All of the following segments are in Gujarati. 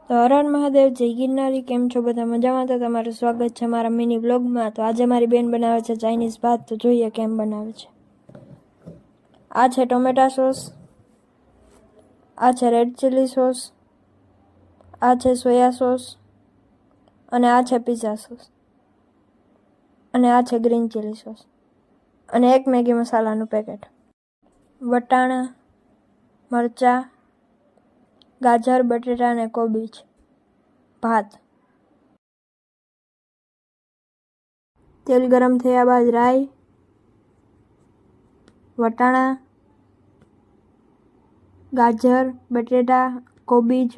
તો હર હર મહાદેવ, જય ગિરનારી. કેમ છો બધા? મજામાં? તો તમારું સ્વાગત છે મારા મિની બ્લોગમાં. તો આજે મારી બેન બનાવે છે ચાઇનીઝ ભાત. તો જોઈએ કેમ બનાવે છે. આ છે ટોમેટા સોસ, આ છે રેડ ચીલી સોસ, આ છે સોયા સોસ, અને આ છે પિઝા સોસ, અને આ છે ગ્રીન ચીલી સોસ, અને એક મેગી મસાલાનું પેકેટ. વટાણા, મરચાં, ગાજર, બટેટા અને કોબીજ, ભાત. તેલ ગરમ થયા બાદ રાઈ, વટાણા, ગાજર, બટેટા, કોબીજ,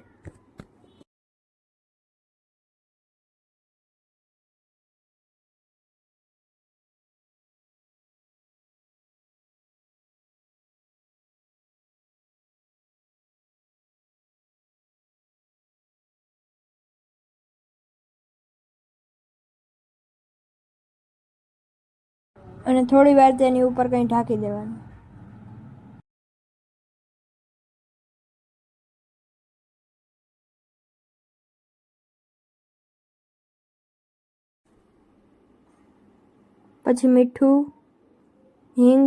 અને થોડી વાર તેની ઉપર કંઈ ઢાંકી દેવાનું. પછી મીઠું, હિંગ,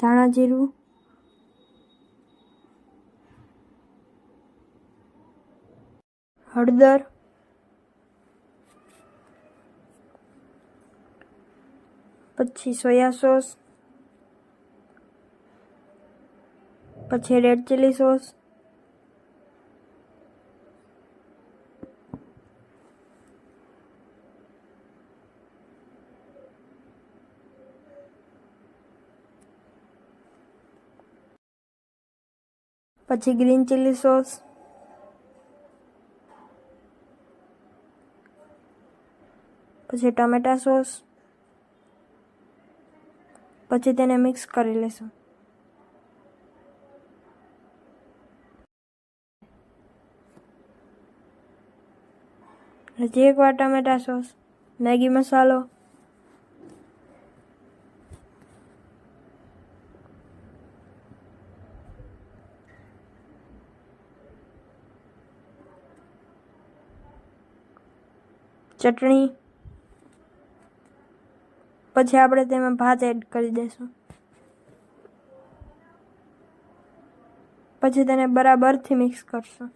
ધાણા જીરું, હળદર, પછી સોયા સોસ, પછી રેડ ચીલી સોસ, પછી ગ્રીન ચીલી સોસ, પછી ટમેટા સોસ, પછી તેને મિક્સ કરી લેશું. હજી એકવાર ટમેટા સોસ, મેગી મસાલો, ચટણી, પછી આપણે તેમાં ભાત એડ કરી દઈશું. પછી તેને બરાબરથી મિક્સ કરશું.